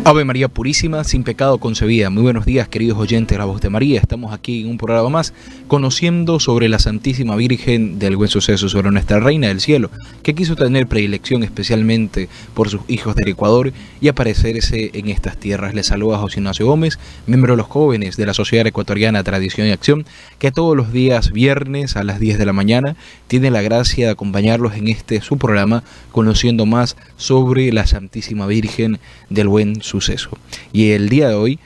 Ave María Purísima, sin pecado concebida. Muy buenos días, queridos oyentes de La Voz de María. Estamos aquí en un programa más, conociendo sobre la Santísima Virgen del Buen Suceso, sobre nuestra Reina del Cielo, que quiso tener predilección especialmente por sus hijos del Ecuador y aparecerse en estas tierras. Les saluda José Ignacio Gómez, miembro de los jóvenes de la Sociedad Ecuatoriana Tradición y Acción, que todos los días viernes a las 10 de la mañana tiene la gracia de acompañarlos en su programa, conociendo más sobre la Santísima Virgen del Buen Suceso. Y el día de hoy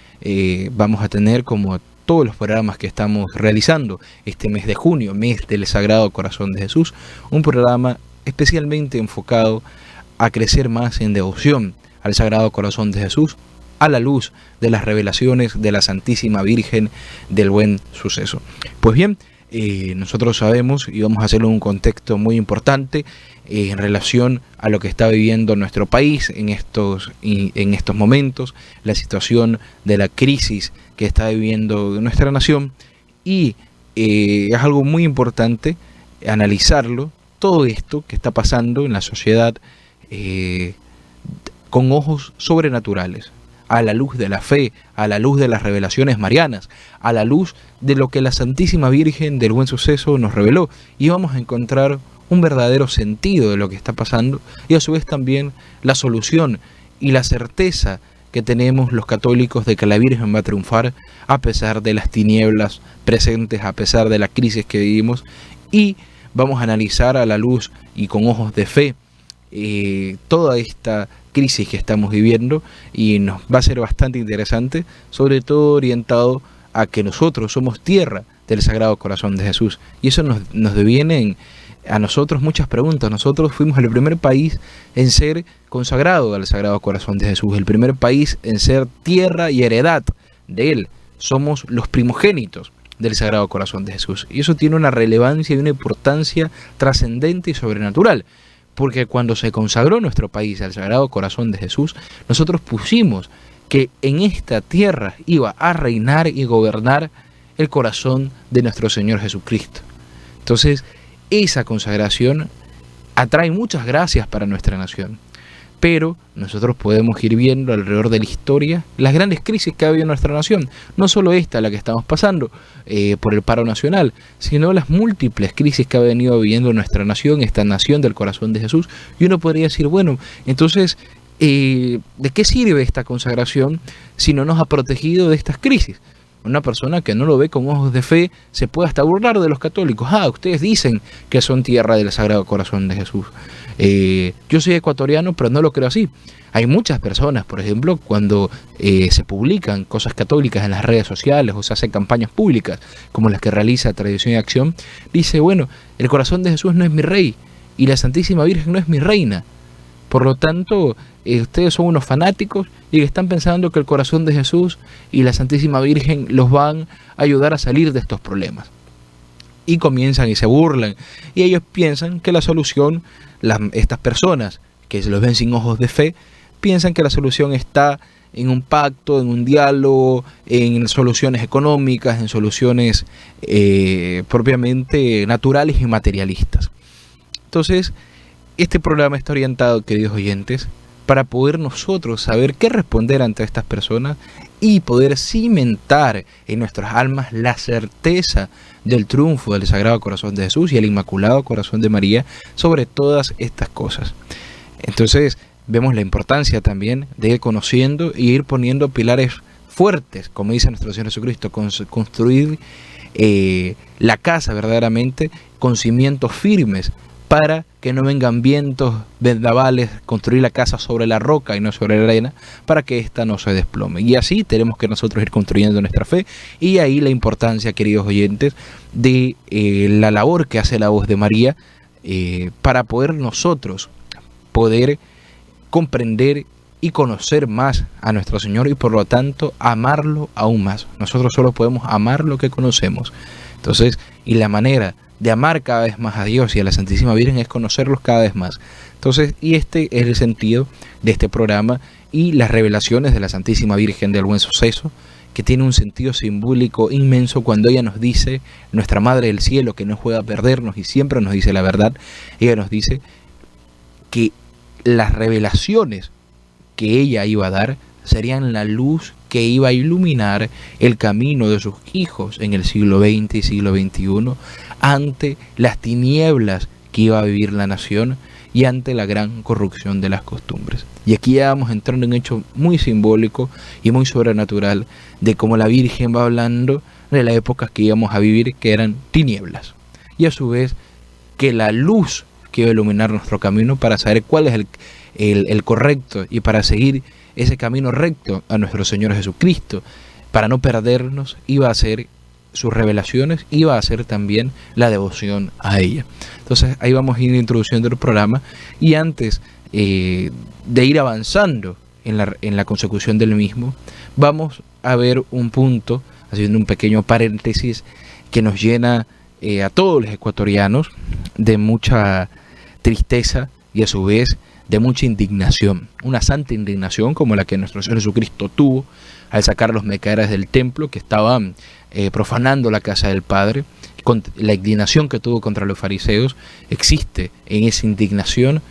vamos a tener, como todos los programas que estamos realizando este mes de junio, mes del Sagrado Corazón de Jesús, un programa especialmente enfocado a crecer más en devoción al Sagrado Corazón de Jesús, a la luz de las revelaciones de la Santísima Virgen del Buen Suceso. Pues bien, nosotros sabemos, y vamos a hacerlo en un contexto muy importante en relación a lo que está viviendo nuestro país en estos momentos, la situación de la crisis que está viviendo nuestra nación, y es algo muy importante analizarlo, todo esto que está pasando en la sociedad con ojos sobrenaturales, a la luz de la fe, a la luz de las revelaciones marianas, a la luz de lo que la Santísima Virgen del Buen Suceso nos reveló, y vamos a encontrar un verdadero sentido de lo que está pasando, y a su vez también la solución y la certeza que tenemos los católicos de que la Virgen va a triunfar a pesar de las tinieblas presentes, a pesar de la crisis que vivimos, y vamos a analizar a la luz y con ojos de fe toda esta crisis que estamos viviendo, y nos va a ser bastante interesante, sobre todo orientado a que nosotros somos tierra del Sagrado Corazón de Jesús, y eso nos deviene a nosotros muchas preguntas. Nosotros fuimos el primer país en ser consagrado al Sagrado Corazón de Jesús, el primer país en ser tierra y heredad de Él. Somos los primogénitos del Sagrado Corazón de Jesús, y eso tiene una relevancia y una importancia trascendente y sobrenatural, porque cuando se consagró nuestro país al Sagrado Corazón de Jesús, nosotros pusimos que en esta tierra iba a reinar y gobernar el corazón de nuestro Señor Jesucristo. Entonces, esa consagración atrae muchas gracias para nuestra nación, pero nosotros podemos ir viendo alrededor de la historia las grandes crisis que ha habido en nuestra nación, no solo esta, la que estamos pasando por el paro nacional, sino las múltiples crisis que ha venido viviendo nuestra nación, esta nación del corazón de Jesús. Y uno podría decir, bueno, entonces, ¿de qué sirve esta consagración si no nos ha protegido de estas crisis? Una persona que no lo ve con ojos de fe se puede hasta burlar de los católicos. Ustedes dicen que son tierra del Sagrado Corazón de Jesús. Yo soy ecuatoriano, pero no lo creo así. Hay muchas personas, por ejemplo, cuando se publican cosas católicas en las redes sociales o se hacen campañas públicas como las que realiza Tradición y Acción, dice, bueno, el corazón de Jesús no es mi rey y la Santísima Virgen no es mi reina. Por lo tanto, ustedes son unos fanáticos y que están pensando que el corazón de Jesús y la Santísima Virgen los van a ayudar a salir de estos problemas. Y comienzan y se burlan. Y ellos piensan que la solución, estas personas que se los ven sin ojos de fe, piensan que la solución está en un pacto, en un diálogo, en soluciones económicas, en soluciones propiamente naturales y materialistas. Entonces, este programa está orientado, queridos oyentes, para poder nosotros saber qué responder ante estas personas y poder cimentar en nuestras almas la certeza del triunfo del Sagrado Corazón de Jesús y el Inmaculado Corazón de María sobre todas estas cosas. Entonces, vemos la importancia también de ir conociendo y ir poniendo pilares fuertes, como dice nuestro Señor Jesucristo, construir la casa verdaderamente con cimientos firmes, para que no vengan vientos vendavales, construir la casa sobre la roca y no sobre la arena, para que ésta no se desplome. Y así tenemos que nosotros ir construyendo nuestra fe, y ahí la importancia, queridos oyentes, de la labor que hace la Voz de María, para poder nosotros poder comprender y conocer más a nuestro Señor, y por lo tanto amarlo aún más. Nosotros solo podemos amar lo que conocemos. Entonces, y la manera de amar cada vez más a Dios y a la Santísima Virgen es conocerlos cada vez más. Entonces, y este es el sentido de este programa y las revelaciones de la Santísima Virgen del Buen Suceso, que tiene un sentido simbólico inmenso cuando ella nos dice, nuestra Madre del Cielo, que no juega a perdernos y siempre nos dice la verdad. Ella nos dice que las revelaciones que ella iba a dar serían la luz que iba a iluminar el camino de sus hijos en el siglo XX y siglo XXI ante las tinieblas que iba a vivir la nación y ante la gran corrupción de las costumbres. Y aquí ya vamos entrando en un hecho muy simbólico y muy sobrenatural de cómo la Virgen va hablando de las épocas que íbamos a vivir, que eran tinieblas, y a su vez que la luz que iba a iluminar nuestro camino para saber cuál es el correcto y para seguir ese camino recto a nuestro Señor Jesucristo, para no perdernos, iba a ser sus revelaciones, iba a ser también la devoción a ella. Entonces ahí vamos a ir introduciendo el programa, y antes de ir avanzando en la consecución del mismo, vamos a ver un punto, haciendo un pequeño paréntesis, que nos llena a todos los ecuatorianos de mucha tristeza y a su vez de mucha indignación, una santa indignación como la que nuestro Señor Jesucristo tuvo al sacar a los mercaderes del templo que estaban profanando la casa del Padre. Con la indignación que tuvo contra los fariseos, existe en esa indignación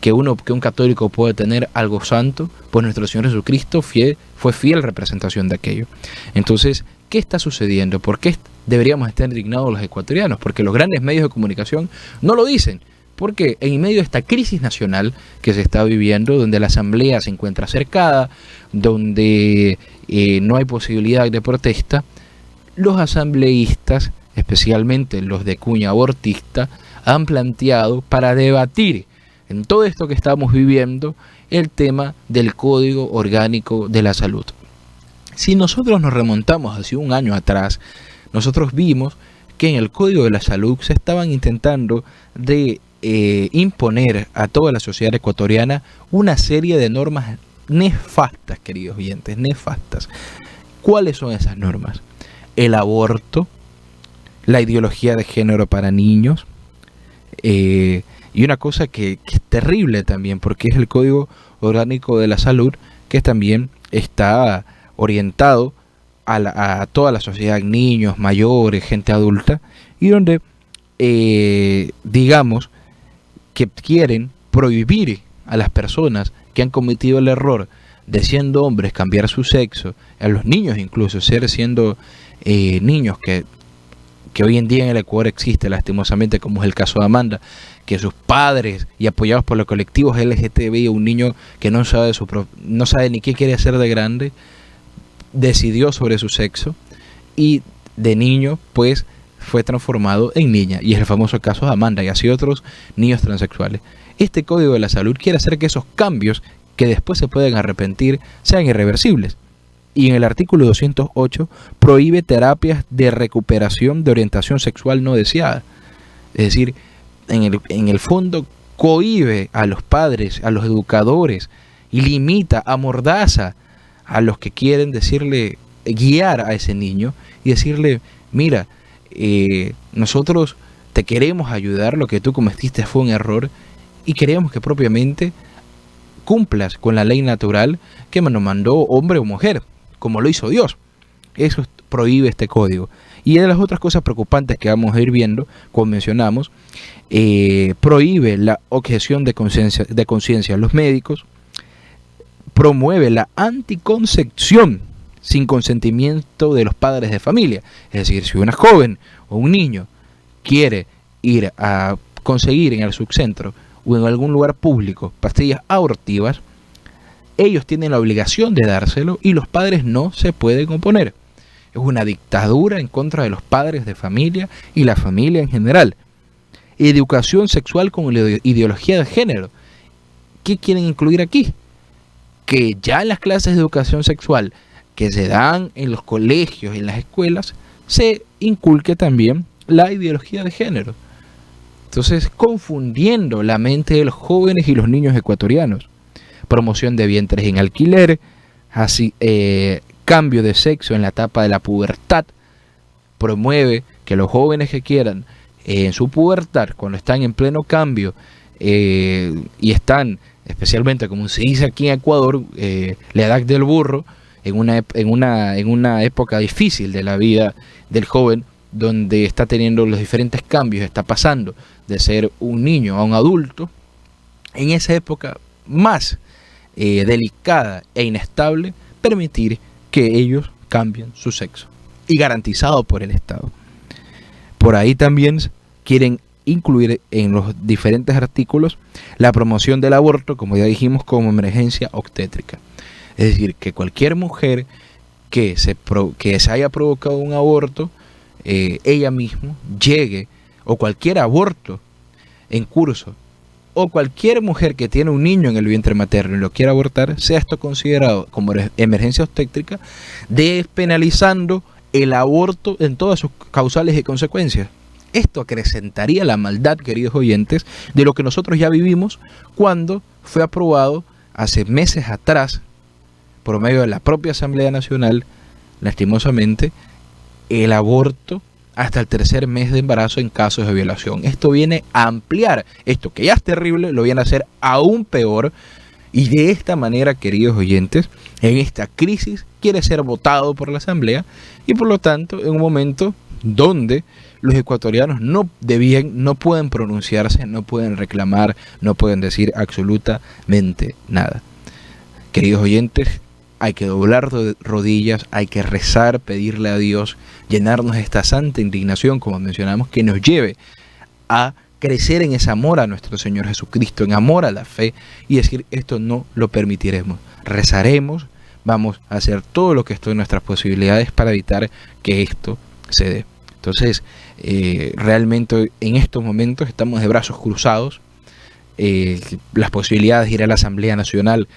que un católico puede tener algo santo, pues nuestro Señor Jesucristo fue fiel representación de aquello. Entonces, ¿qué está sucediendo? ¿Por qué deberíamos estar indignados los ecuatorianos? Porque los grandes medios de comunicación no lo dicen. Porque en medio de esta crisis nacional que se está viviendo, donde la asamblea se encuentra cercada, donde no hay posibilidad de protesta, los asambleístas, especialmente los de cuña abortista, han planteado para debatir en todo esto que estamos viviendo el tema del Código Orgánico de la Salud. Si nosotros nos remontamos hacia un año atrás, nosotros vimos que en el Código de la Salud se estaban intentando de imponer a toda la sociedad ecuatoriana una serie de normas nefastas, queridos oyentes, nefastas. ¿Cuáles son esas normas? El aborto, la ideología de género para niños, y una cosa que es terrible también, porque es el Código Orgánico de la Salud, que también está orientado a toda la sociedad, niños, mayores, gente adulta, y donde digamos que quieren prohibir a las personas que han cometido el error de, siendo hombres, cambiar su sexo, a los niños incluso, siendo niños que hoy en día en el Ecuador existe lastimosamente, como es el caso de Amanda, que sus padres y apoyados por los colectivos LGTBI, un niño que no sabe ni qué quiere hacer de grande, decidió sobre su sexo y de niño pues fue transformado en niña, y es el famoso caso de Amanda y así otros niños transexuales. Este Código de la Salud quiere hacer que esos cambios que después se pueden arrepentir sean irreversibles, y en el artículo 208 prohíbe terapias de recuperación de orientación sexual no deseada. Es decir, en el fondo cohíbe a los padres, a los educadores, y limita, amordaza a los que quieren guiar a ese niño y decirle: mira, nosotros te queremos ayudar, lo que tú cometiste fue un error y queremos que propiamente cumplas con la ley natural que nos mandó hombre o mujer, como lo hizo Dios. Eso prohíbe este código. Y de las otras cosas preocupantes que vamos a ir viendo, como mencionamos, prohíbe la objeción de conciencia a los médicos, promueve la anticoncepción sin consentimiento de los padres de familia. Es decir, si una joven o un niño quiere ir a conseguir en el subcentro o en algún lugar público pastillas abortivas, ellos tienen la obligación de dárselo y los padres no se pueden oponer. Es una dictadura en contra de los padres de familia y la familia en general. Educación sexual con ideología de género. ¿Qué quieren incluir aquí? Que ya en las clases de educación sexual que se dan en los colegios y en las escuelas se inculque también la ideología de género. Entonces, confundiendo la mente de los jóvenes y los niños ecuatorianos. Promoción de vientres en alquiler, así, cambio de sexo en la etapa de la pubertad. Promueve que los jóvenes que quieran en su pubertad, cuando están en pleno cambio y están, especialmente como se dice aquí en Ecuador, la edad del burro, en una época difícil de la vida del joven, donde está teniendo los diferentes cambios, está pasando de ser un niño a un adulto, en esa época más delicada e inestable, permitir que ellos cambien su sexo, y garantizado por el Estado. Por ahí también quieren incluir en los diferentes artículos la promoción del aborto, como ya dijimos, como emergencia obstétrica. Es decir, que cualquier mujer que se haya provocado un aborto, ella misma llegue, o cualquier aborto en curso, o cualquier mujer que tiene un niño en el vientre materno y lo quiera abortar, sea esto considerado como emergencia obstétrica, despenalizando el aborto en todas sus causales y consecuencias. Esto acrecentaría la maldad, queridos oyentes, de lo que nosotros ya vivimos cuando fue aprobado hace meses atrás, por medio de la propia Asamblea Nacional, lastimosamente, el aborto hasta el tercer mes de embarazo en casos de violación. Esto viene a ampliar esto que ya es terrible, lo viene a hacer aún peor, y de esta manera, queridos oyentes, en esta crisis quiere ser votado por la Asamblea, y por lo tanto en un momento donde los ecuatorianos no pueden pronunciarse, no pueden reclamar, no pueden decir absolutamente nada. Queridos oyentes, hay que doblar rodillas, hay que rezar, pedirle a Dios, llenarnos de esta santa indignación, como mencionamos, que nos lleve a crecer en ese amor a nuestro Señor Jesucristo, en amor a la fe, y decir, esto no lo permitiremos. Rezaremos, vamos a hacer todo lo que esté en nuestras posibilidades para evitar que esto se dé. Entonces, realmente en estos momentos estamos de brazos cruzados. Las posibilidades de ir a la Asamblea Nacional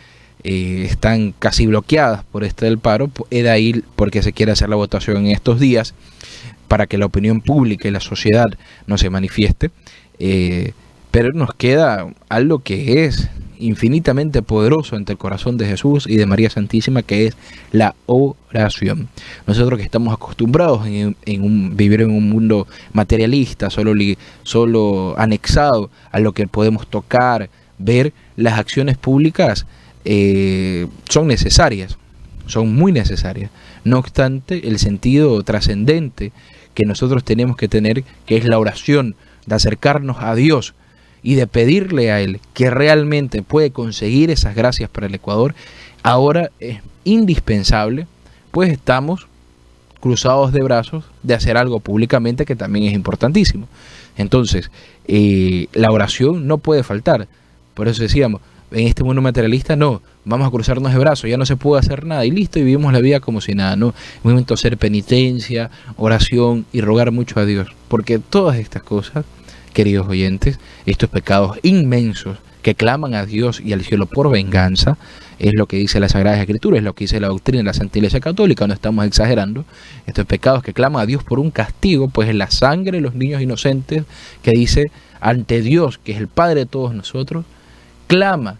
están casi bloqueadas por este del paro. He de ir porque se quiere hacer la votación en estos días para que la opinión pública y la sociedad no se manifieste. Pero nos queda algo que es infinitamente poderoso ante el corazón de Jesús y de María Santísima, que es la oración. Nosotros que estamos acostumbrados vivir en un mundo materialista, solo anexado a lo que podemos tocar, ver, las acciones públicas son necesarias, son muy necesarias. No obstante, el sentido trascendente que nosotros tenemos que tener, que es la oración, de acercarnos a Dios y de pedirle a Él que realmente puede conseguir esas gracias para el Ecuador, ahora es indispensable, pues estamos cruzados de brazos de hacer algo públicamente, que también es importantísimo. Entonces, la oración no puede faltar. Por eso decíamos, en este mundo materialista no, vamos a cruzarnos de brazos, ya no se puede hacer nada y listo, y vivimos la vida como si nada, no. Es momento de hacer penitencia, oración y rogar mucho a Dios, porque todas estas cosas, queridos oyentes, estos pecados inmensos que claman a Dios y al cielo por venganza, es lo que dice la Sagrada Escritura, es lo que dice la doctrina de la Santa Iglesia Católica, no estamos exagerando. Estos pecados que claman a Dios por un castigo, pues es la sangre de los niños inocentes, que dice ante Dios, que es el Padre de todos nosotros, clama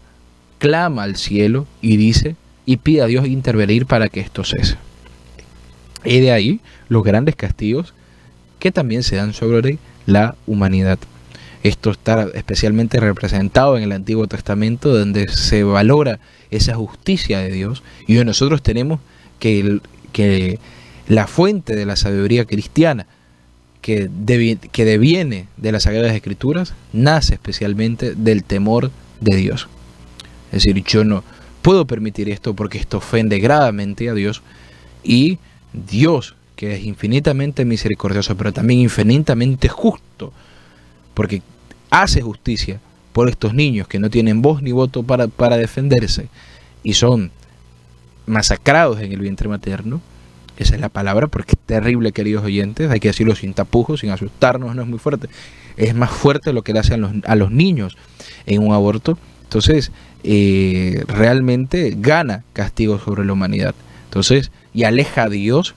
al cielo y dice y pide a Dios intervenir para que esto cese. Y de ahí los grandes castigos que también se dan sobre la humanidad. Esto está especialmente representado en el Antiguo Testamento, donde se valora esa justicia de Dios, y hoy nosotros tenemos que la fuente de la sabiduría cristiana que deviene de las Sagradas Escrituras nace especialmente del temor de Dios. Es decir, yo no puedo permitir esto porque esto ofende gravemente a Dios, y Dios, que es infinitamente misericordioso, pero también infinitamente justo, porque hace justicia por estos niños que no tienen voz ni voto para defenderse y son masacrados en el vientre materno. Esa es la palabra, porque es terrible, queridos oyentes, hay que decirlo sin tapujos, sin asustarnos, no es muy fuerte. Es más fuerte lo que le hacen a los niños en un aborto. Entonces, realmente gana castigo sobre la humanidad. Entonces, y aleja a Dios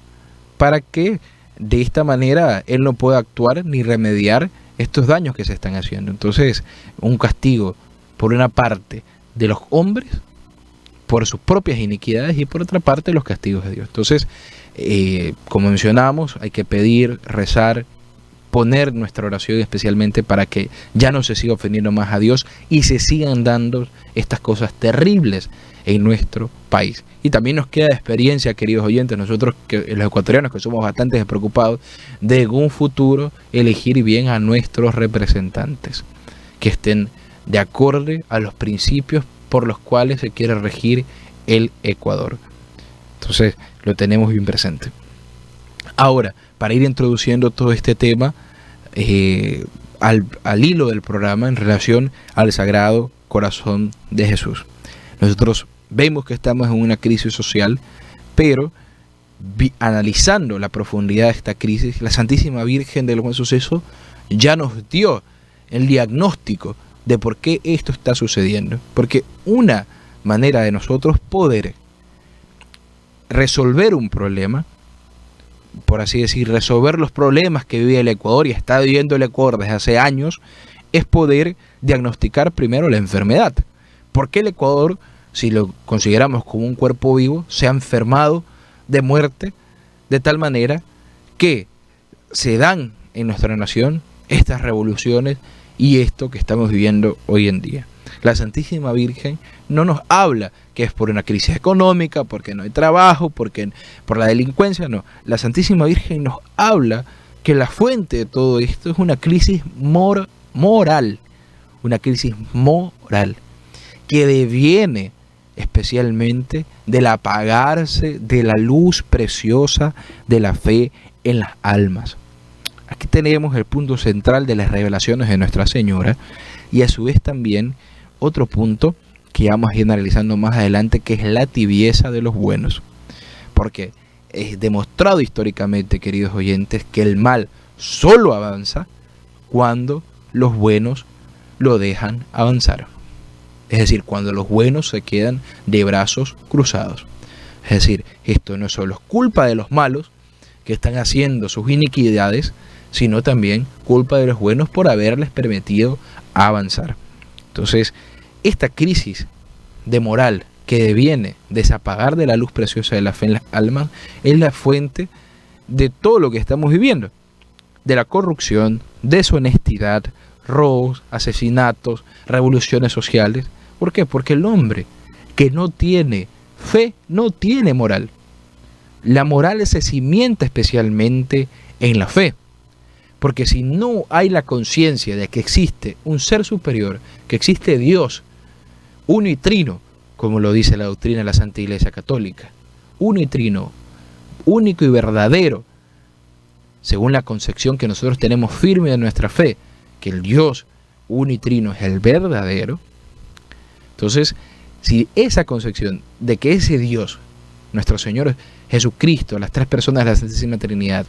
para que de esta manera Él no pueda actuar ni remediar estos daños que se están haciendo. Entonces, un castigo por una parte de los hombres por sus propias iniquidades, y por otra parte los castigos de Dios. Entonces, como mencionamos, hay que pedir, rezar, poner nuestra oración especialmente para que ya no se siga ofendiendo más a Dios y se sigan dando estas cosas terribles en nuestro país. Y también nos queda experiencia, queridos oyentes, nosotros los ecuatorianos que somos bastante despreocupados, de en un futuro elegir bien a nuestros representantes, que estén de acorde a los principios por los cuales se quiere regir el Ecuador. Entonces lo tenemos bien presente. Ahora, para ir introduciendo todo este tema al hilo del programa en relación al Sagrado Corazón de Jesús. Nosotros vemos que estamos en una crisis social, pero analizando la profundidad de esta crisis, la Santísima Virgen del Buen Suceso ya nos dio el diagnóstico de por qué esto está sucediendo. Porque una manera de nosotros poder resolver un problema, por así decir, resolver los problemas que vive el Ecuador y está viviendo el Ecuador desde hace años, es poder diagnosticar primero la enfermedad. ¿Por qué el Ecuador, si lo consideramos como un cuerpo vivo, se ha enfermado de muerte de tal manera que se dan en nuestra nación estas revoluciones y esto que estamos viviendo hoy en día? La Santísima Virgen no nos habla que es por una crisis económica, porque no hay trabajo, por la delincuencia, no. La Santísima Virgen nos habla que la fuente de todo esto es una crisis moral, una crisis moral que deviene especialmente del apagarse de la luz preciosa de la fe en las almas. Aquí tenemos el punto central de las revelaciones de Nuestra Señora y a su vez también otro punto que vamos a ir analizando más adelante, que es la tibieza de los buenos. Porque es demostrado históricamente, queridos oyentes, que el mal solo avanza cuando los buenos lo dejan avanzar. Es decir, cuando los buenos se quedan de brazos cruzados. Es decir, esto no solo es culpa de los malos que están haciendo sus iniquidades, sino también culpa de los buenos por haberles permitido avanzar. Entonces, esta crisis de moral que deviene de desapagar de la luz preciosa de la fe en las almas es la fuente de todo lo que estamos viviendo. De la corrupción, deshonestidad, robos, asesinatos, revoluciones sociales. ¿Por qué? Porque el hombre que no tiene fe no tiene moral. La moral se cimienta especialmente en la fe. Porque si no hay la conciencia de que existe un ser superior, que existe Dios, uno y trino, como lo dice la doctrina de la Santa Iglesia Católica, uno y trino, único y verdadero, según la concepción que nosotros tenemos firme de nuestra fe, que el Dios uno y trino es el verdadero. Entonces, si esa concepción de que ese Dios, nuestro Señor Jesucristo, las tres personas de la Santísima Trinidad,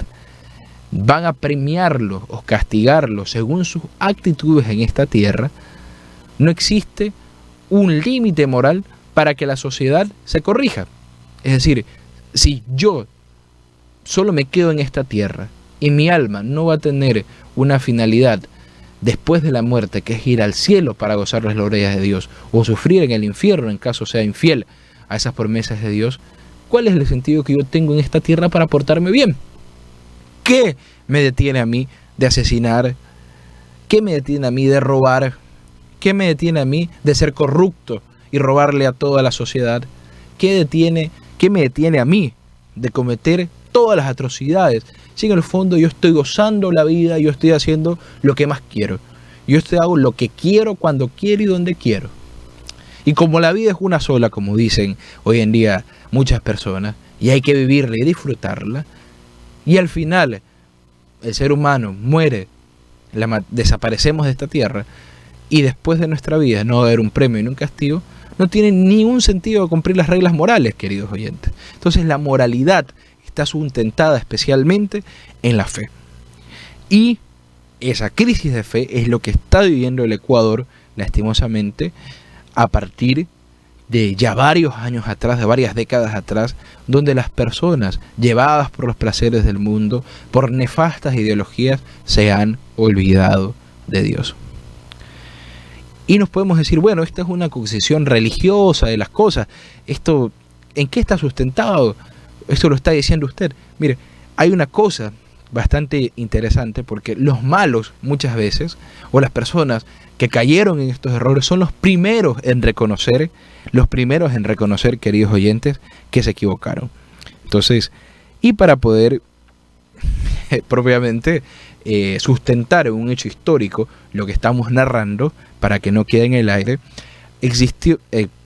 van a premiarlo o castigarlo según sus actitudes en esta tierra, no existe un límite moral para que la sociedad se corrija. Es decir, si yo solo me quedo en esta tierra y mi alma no va a tener una finalidad después de la muerte, que es ir al cielo para gozar las glorias de Dios, o sufrir en el infierno en caso sea infiel a esas promesas de Dios, ¿cuál es el sentido que yo tengo en esta tierra para portarme bien? ¿Qué me detiene a mí de asesinar? ¿Qué me detiene a mí de robar? ¿Qué me detiene a mí de ser corrupto y robarle a toda la sociedad? ¿Qué me detiene a mí de cometer todas las atrocidades? Si en el fondo yo estoy gozando la vida, yo estoy haciendo lo que más quiero. Yo hago lo que quiero, cuando quiero y donde quiero. Y como la vida es una sola, como dicen hoy en día muchas personas, y hay que vivirla y disfrutarla, y al final el ser humano muere, desaparecemos de esta tierra, y después de nuestra vida no va a haber un premio y un castigo, no tiene ningún sentido cumplir las reglas morales, queridos oyentes. Entonces la moralidad está sustentada especialmente en la fe. Y esa crisis de fe es lo que está viviendo el Ecuador, lastimosamente, a partir de ya varios años atrás, de varias décadas atrás, donde las personas llevadas por los placeres del mundo, por nefastas ideologías, se han olvidado de Dios. Y nos podemos decir, bueno, esta es una concepción religiosa de las cosas. Esto, ¿en qué está sustentado? Esto lo está diciendo usted. Mire, hay una cosa bastante interesante, porque los malos muchas veces, o las personas que cayeron en estos errores, son los primeros en reconocer, queridos oyentes, que se equivocaron. Entonces, y para poder propiamente sustentar en un hecho histórico lo que estamos narrando, para que no quede en el aire,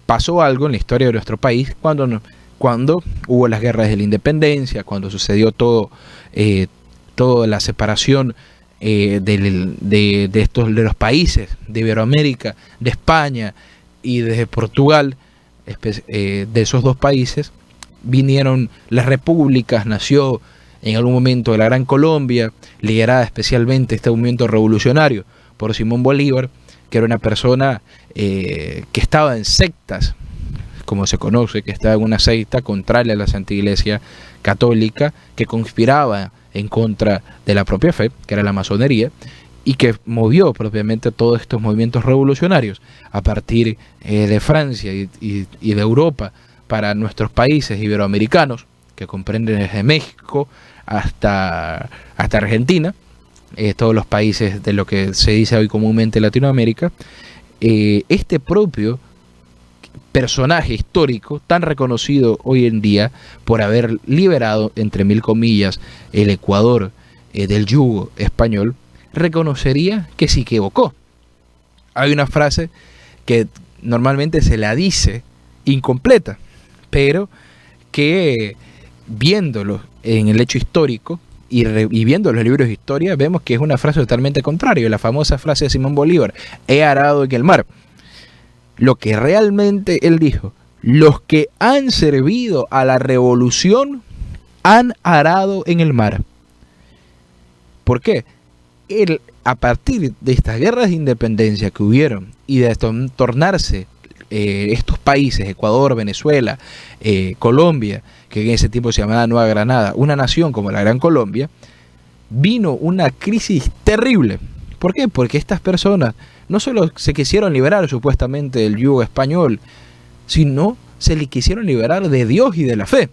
pasó algo en la historia de nuestro país cuando hubo las guerras de la independencia, cuando sucedió toda la separación de los países de Iberoamérica, de España y de Portugal. De esos dos países vinieron las repúblicas, nació en algún momento la Gran Colombia, liderada especialmente este movimiento revolucionario por Simón Bolívar, que era una persona que estaba en sectas, como se conoce, que estaba en una secta contraria a la Santa Iglesia Católica, que conspiraba en contra de la propia fe, que era la masonería, y que movió propiamente todos estos movimientos revolucionarios a partir de Francia y de Europa para nuestros países iberoamericanos, que comprenden desde México hasta Argentina, todos los países de lo que se dice hoy comúnmente Latinoamérica. Este propio personaje histórico, tan reconocido hoy en día por haber liberado, entre mil comillas, el Ecuador del yugo español, reconocería que se equivocó. Hay una frase que normalmente se la dice incompleta, pero que viéndolo en el hecho histórico y viendo los libros de historia, vemos que es una frase totalmente contraria. La famosa frase de Simón Bolívar: he arado en el mar. Lo que realmente él dijo: los que han servido a la revolución han arado en el mar. ¿Por qué? Él, a partir de estas guerras de independencia que hubieron y de tornarse estos países, Ecuador, Venezuela, Colombia, que en ese tiempo se llamaba Nueva Granada, una nación como la Gran Colombia, vino una crisis terrible. ¿Por qué? Porque estas personas no solo se quisieron liberar supuestamente del yugo español, sino se le quisieron liberar de Dios y de la fe.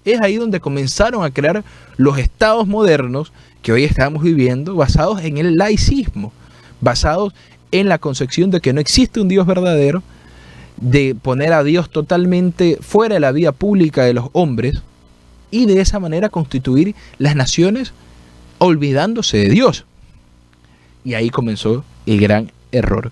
Es ahí donde comenzaron a crear los estados modernos que hoy estamos viviendo, basados en el laicismo, basados en la concepción de que no existe un Dios verdadero, de poner a Dios totalmente fuera de la vida pública de los hombres y de esa manera constituir las naciones olvidándose de Dios. Y ahí comenzó el gran error,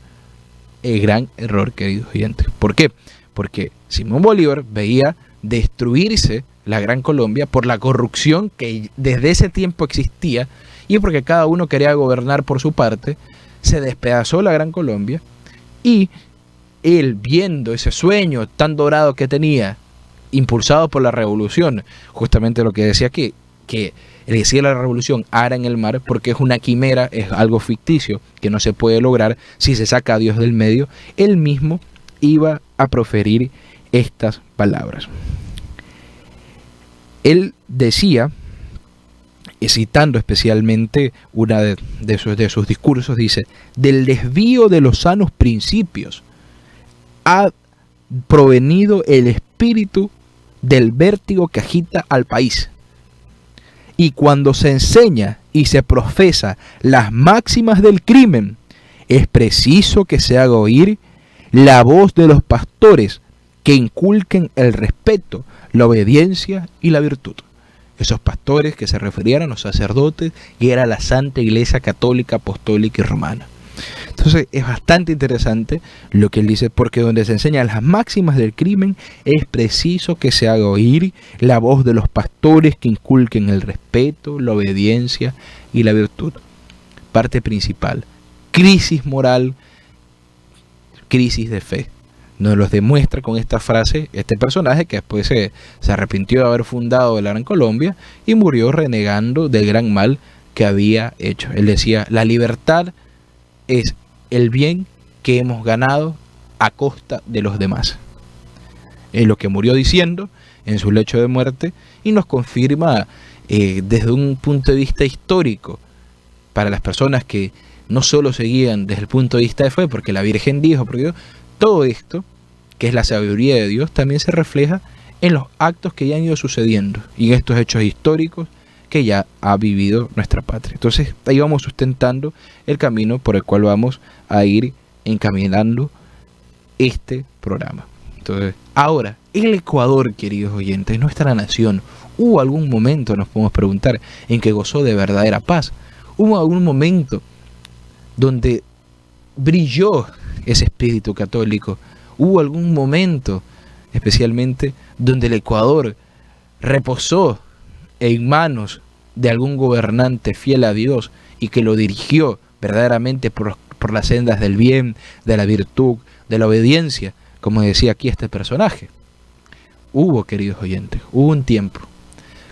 queridos oyentes. ¿Por qué? Porque Simón Bolívar veía destruirse la Gran Colombia por la corrupción que desde ese tiempo existía, y porque cada uno quería gobernar por su parte. Se despedazó la Gran Colombia, y él, viendo ese sueño tan dorado que tenía, impulsado por la revolución, justamente lo que decía aquí, que decía la revolución ara en el mar, porque es una quimera, es algo ficticio que no se puede lograr si se saca a Dios del medio, él mismo iba a proferir estas palabras. Él decía, citando especialmente una de sus discursos, dice: del desvío de los sanos principios ha provenido el espíritu del vértigo que agita al país. Y cuando se enseña y se profesa las máximas del crimen, es preciso que se haga oír la voz de los pastores que inculquen el respeto, la obediencia y la virtud. Esos pastores que se referían a los sacerdotes, y era la Santa Iglesia Católica, Apostólica y Romana. Entonces es bastante interesante lo que él dice, porque donde se enseñan las máximas del crimen, es preciso que se haga oír la voz de los pastores que inculquen el respeto, la obediencia y la virtud. Parte principal: crisis moral, crisis de fe. Nos los demuestra con esta frase este personaje, que después se arrepintió de haber fundado la Gran Colombia y murió renegando del gran mal que había hecho. Él decía: la libertad es el bien que hemos ganado a costa de los demás. Es lo que murió diciendo en su lecho de muerte, y nos confirma desde un punto de vista histórico para las personas que no solo seguían desde el punto de vista de fe, porque la Virgen dijo, porque Dios, todo esto, que es la sabiduría de Dios, también se refleja en los actos que ya han ido sucediendo y en estos hechos históricos que ya ha vivido nuestra patria. Entonces ahí vamos sustentando el camino por el cual vamos a ir encaminando este programa. Entonces, ahora, el Ecuador, queridos oyentes, nuestra nación, ¿hubo algún momento, nos podemos preguntar, en que gozó de verdadera paz? ¿Hubo algún momento donde brilló ese espíritu católico? Hubo algún momento, especialmente, donde el Ecuador reposó en manos de algún gobernante fiel a Dios y que lo dirigió verdaderamente por las sendas del bien, de la virtud, de la obediencia, como decía aquí este personaje. Hubo, queridos oyentes, hubo un tiempo,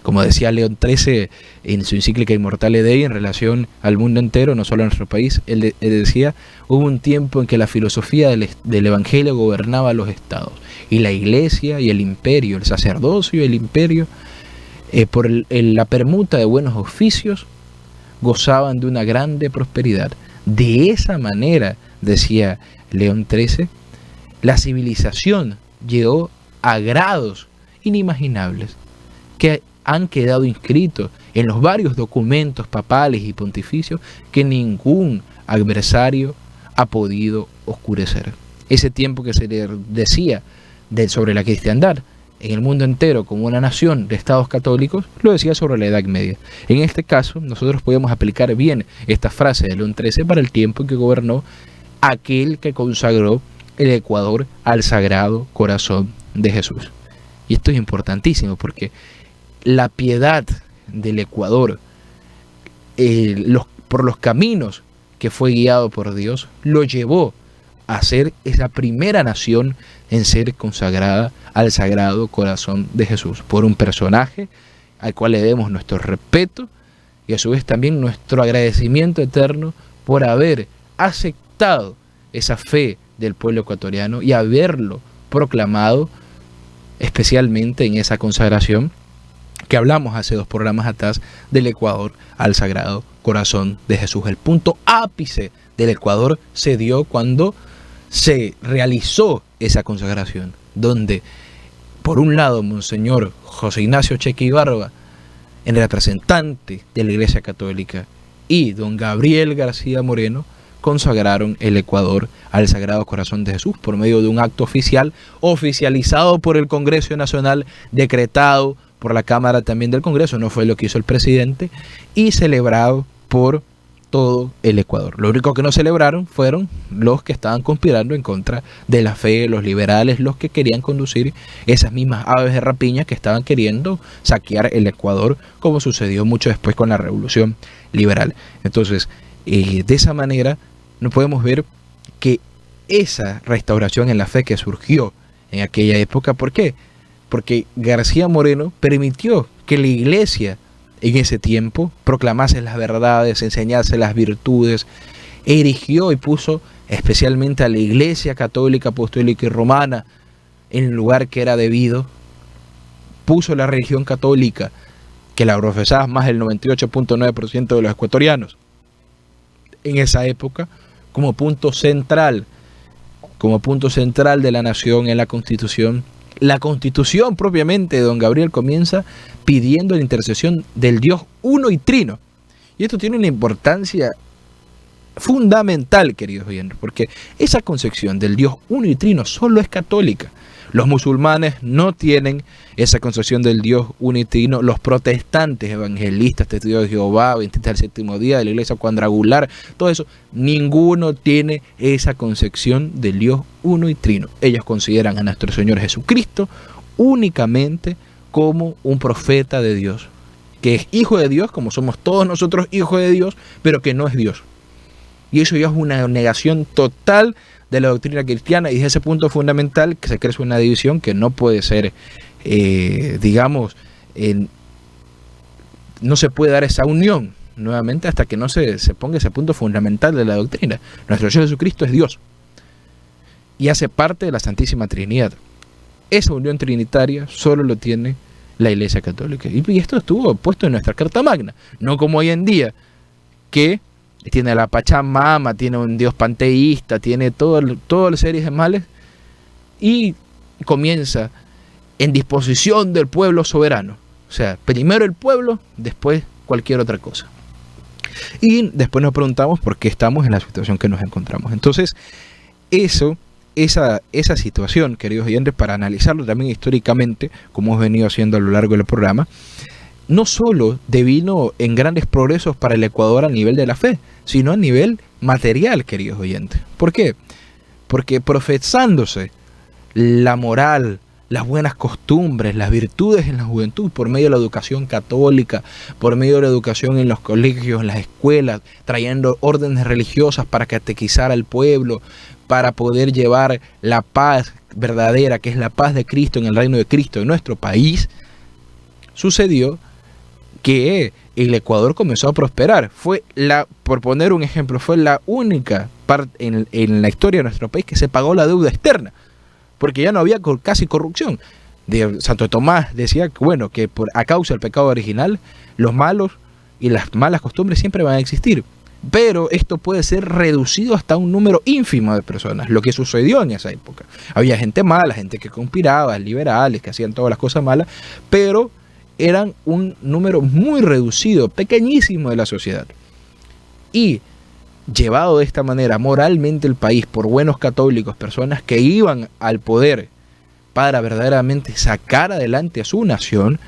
como decía León XIII en su encíclica Immortale Dei en relación al mundo entero, no solo a nuestro país, él decía, hubo un tiempo en que la filosofía del Evangelio gobernaba los estados, y la iglesia y el imperio, el sacerdocio y el imperio, por la permuta de buenos oficios, gozaban de una grande prosperidad. De esa manera, decía León XIII, la civilización llegó a grados inimaginables que han quedado inscritos en los varios documentos papales y pontificios que ningún adversario ha podido oscurecer. Ese tiempo que se le decía sobre la cristiandad en el mundo entero como una nación de estados católicos, lo decía sobre la Edad Media. En este caso, nosotros podemos aplicar bien esta frase de León XIII para el tiempo en que gobernó aquel que consagró el Ecuador al Sagrado Corazón de Jesús. Y esto es importantísimo porque la piedad del Ecuador, por los caminos que fue guiado por Dios, lo llevó a ser esa primera nación en ser consagrada al Sagrado Corazón de Jesús, por un personaje al cual le debemos nuestro respeto y a su vez también nuestro agradecimiento eterno por haber aceptado esa fe del pueblo ecuatoriano y haberlo proclamado, especialmente en esa consagración que hablamos hace 2 programas atrás del Ecuador al Sagrado Corazón de Jesús. El punto ápice del Ecuador se dio cuando se realizó esa consagración, donde por un lado Monseñor José Ignacio Cheque Ibarba, el representante de la Iglesia Católica, y don Gabriel García Moreno consagraron el Ecuador al Sagrado Corazón de Jesús por medio de un acto oficial, oficializado por el Congreso Nacional, decretado por la Cámara también del Congreso, no fue lo que hizo el presidente, y celebrado por todo el Ecuador. Lo único que no celebraron fueron los que estaban conspirando en contra de la fe, los liberales, los que querían conducir esas mismas aves de rapiña que estaban queriendo saquear el Ecuador, como sucedió mucho después con la Revolución Liberal. Entonces, de esa manera, no podemos ver que esa restauración en la fe que surgió en aquella época, ¿por qué? Porque García Moreno permitió que la iglesia en ese tiempo proclamase las verdades, enseñase las virtudes, erigió y puso especialmente a la Iglesia Católica, Apostólica y Romana en el lugar que era debido, puso la religión católica, que la profesaba más del 98.9% de los ecuatorianos, en esa época, como punto central de la nación en la Constitución. La Constitución propiamente de don Gabriel comienza pidiendo la intercesión del Dios uno y trino. Y esto tiene una importancia fundamental, queridos oyentes, porque esa concepción del Dios uno y trino solo es católica. Los musulmanes no tienen esa concepción del Dios uno y trino. Los protestantes, evangelistas, testigos de Jehová, adventistas del séptimo día, de la iglesia cuadrangular, todo eso, ninguno tiene esa concepción del Dios uno y trino. Ellos consideran a nuestro Señor Jesucristo únicamente como un profeta de Dios, que es hijo de Dios, como somos todos nosotros hijos de Dios, pero que no es Dios. Y eso ya es una negación total de la doctrina cristiana, y desde ese punto fundamental que se crece una división que no puede ser, no se puede dar esa unión nuevamente hasta que no se ponga ese punto fundamental de la doctrina. Nuestro Señor Jesucristo es Dios y hace parte de la Santísima Trinidad. Esa unión trinitaria solo lo tiene la Iglesia Católica, y esto estuvo puesto en nuestra Carta Magna, no como hoy en día, que tiene la Pachamama, tiene un Dios panteísta, tiene todas las series de males, y comienza en disposición del pueblo soberano. O sea, primero el pueblo, después cualquier otra cosa. Y después nos preguntamos por qué estamos en la situación que nos encontramos. Entonces, esa situación, queridos oyentes, para analizarlo también históricamente, como hemos venido haciendo a lo largo del programa, no solo devino en grandes progresos para el Ecuador a nivel de la fe, sino a nivel material, queridos oyentes. ¿Por qué? Porque profesándose la moral, las buenas costumbres, las virtudes en la juventud, por medio de la educación católica, por medio de la educación en los colegios, en las escuelas, trayendo órdenes religiosas para catequizar al pueblo, para poder llevar la paz verdadera, que es la paz de Cristo en el reino de Cristo en nuestro país. Sucedió que el Ecuador comenzó a prosperar. Por poner un ejemplo, fue la única parte en la historia de nuestro país que se pagó la deuda externa, porque ya no había casi corrupción. Santo Tomás decía que, bueno, que a causa del pecado original, los malos y las malas costumbres siempre van a existir, pero esto puede ser reducido hasta un número ínfimo de personas, lo que sucedió en esa época. Había gente mala, gente que conspiraba, liberales, que hacían todas las cosas malas, pero eran un número muy reducido, pequeñísimo de la sociedad. Y llevado de esta manera moralmente el país por buenos católicos, personas que iban al poder para verdaderamente sacar adelante a su nación,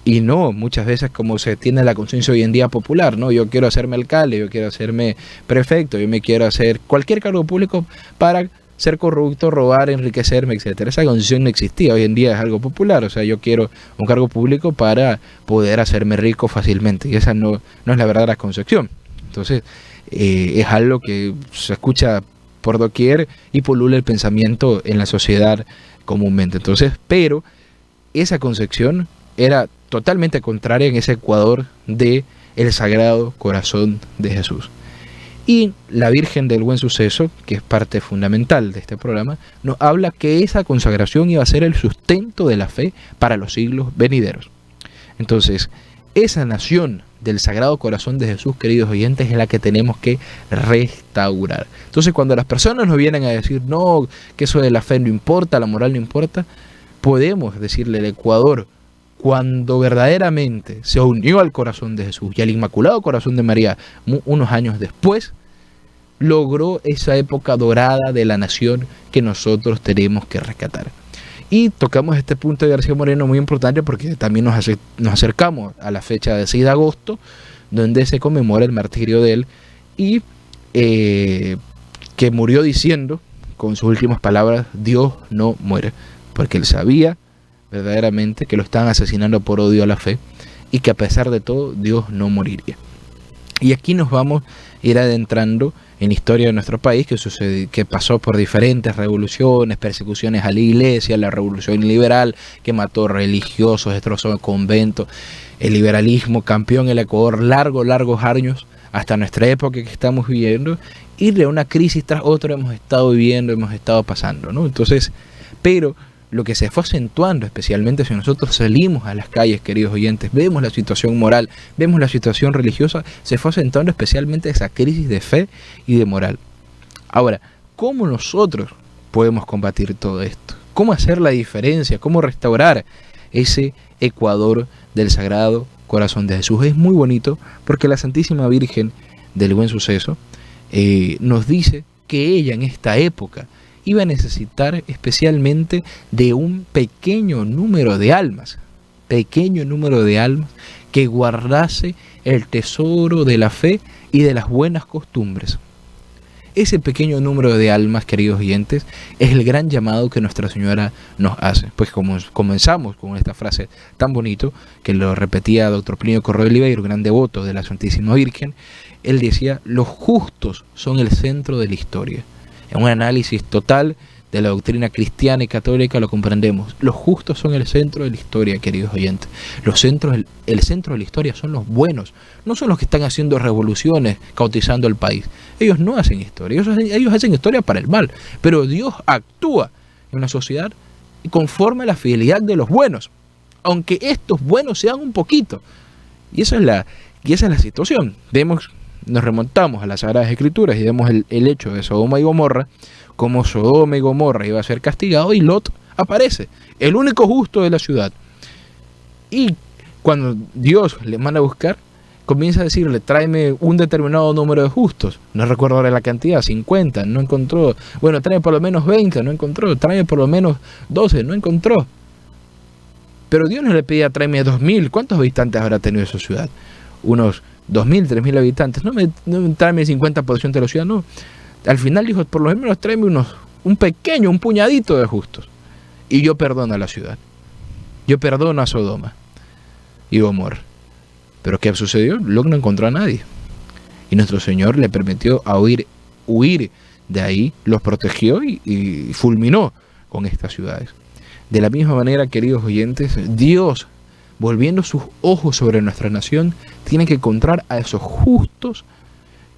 y no muchas veces como se tiene la conciencia hoy en día popular, ¿no? Yo quiero hacerme alcalde, yo quiero hacerme prefecto, yo me quiero hacer cualquier cargo público para ser corrupto, robar, enriquecerme, etcétera. Esa concepción no existía, hoy en día es algo popular. O sea, yo quiero un cargo público para poder hacerme rico fácilmente, y esa no es la verdadera concepción. Entonces, es algo que se escucha por doquier y polula el pensamiento en la sociedad comúnmente. Entonces, pero esa concepción era totalmente contraria en ese Ecuador de el Sagrado Corazón de Jesús. Y la Virgen del Buen Suceso, que es parte fundamental de este programa, nos habla que esa consagración iba a ser el sustento de la fe para los siglos venideros. Entonces, esa nación del Sagrado Corazón de Jesús, queridos oyentes, es la que tenemos que restaurar. Entonces, cuando las personas nos vienen a decir, no, que eso de la fe no importa, la moral no importa, podemos decirle al Ecuador, cuando verdaderamente se unió al corazón de Jesús y al Inmaculado Corazón de María unos años después, logró esa época dorada de la nación que nosotros tenemos que rescatar. Y tocamos este punto de García Moreno muy importante porque también nos acercamos a la fecha de 6 de agosto, donde se conmemora el martirio de él, y que murió diciendo, con sus últimas palabras, Dios no muere, porque él sabía verdaderamente que lo estaban asesinando por odio a la fe, y que a pesar de todo, Dios no moriría. Y aquí nos vamos a ir adentrando en la historia de nuestro país, que pasó por diferentes revoluciones, persecuciones a la iglesia, la revolución liberal, que mató religiosos, destrozó conventos, el liberalismo campeó en el Ecuador largos años, hasta nuestra época que estamos viviendo, y de una crisis tras otra hemos estado viviendo, hemos estado pasando, ¿no? Entonces, pero lo que se fue acentuando, especialmente si nosotros salimos a las calles, queridos oyentes, vemos la situación moral, vemos la situación religiosa, se fue acentuando especialmente esa crisis de fe y de moral. Ahora, ¿cómo nosotros podemos combatir todo esto? ¿Cómo hacer la diferencia? ¿Cómo restaurar ese Ecuador del Sagrado Corazón de Jesús? Es muy bonito porque la Santísima Virgen del Buen Suceso nos dice que ella en esta época iba a necesitar especialmente de un pequeño número de almas que guardase el tesoro de la fe y de las buenas costumbres. Ese pequeño número de almas, queridos oyentes, es el gran llamado que Nuestra Señora nos hace. Pues como comenzamos con esta frase tan bonito, que lo repetía Dr. Plinio Corrêa de Oliveira, gran devoto de la Santísima Virgen, él decía, los justos son el centro de la historia. En un análisis total de la doctrina cristiana y católica lo comprendemos. Los justos son el centro de la historia, queridos oyentes. El centro de la historia son los buenos, no son los que están haciendo revoluciones, cautizando el país. Ellos no hacen historia, ellos hacen historia para el mal, pero Dios actúa en una sociedad conforme a la fidelidad de los buenos, aunque estos buenos sean un poquito. Y esa es la situación. Nos remontamos a las Sagradas Escrituras y vemos el hecho de Sodoma y Gomorra, como Sodoma y Gomorra iba a ser castigado, y Lot aparece, el único justo de la ciudad. Y cuando Dios le manda a buscar, comienza a decirle, tráeme un determinado número de justos. No recuerdo ahora la cantidad, 50, no encontró. Bueno, tráeme por lo menos 20, no encontró. Tráeme por lo menos 12, no encontró. Pero Dios no le pedía, tráeme 2000. ¿Cuántos habitantes habrá tenido esa ciudad? Unos 2000, 3000 habitantes. No tráeme el 50% de la ciudad, no. Al final dijo, por lo menos tráeme un puñadito de justos. y yo perdono a la ciudad. Yo perdono a Sodoma y Gomorra. Pero ¿qué sucedió? Lot no encontró a nadie. Y nuestro Señor le permitió huir de ahí, los protegió y fulminó con estas ciudades. De la misma manera, queridos oyentes, Dios, volviendo sus ojos sobre nuestra nación, tiene que encontrar a esos justos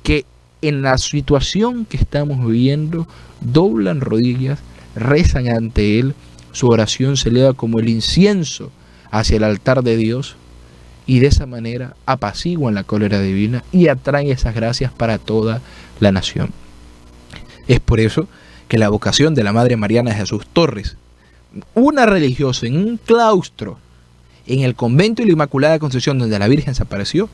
que en la situación que estamos viviendo doblan rodillas, rezan ante Él, su oración se eleva como el incienso hacia el altar de Dios, y de esa manera apaciguan la cólera divina y atraen esas gracias para toda la nación. Es por eso que la vocación de la Madre Mariana de Jesús Torres, una religiosa en un claustro en el convento de la Inmaculada Concepción donde la Virgen se apareció,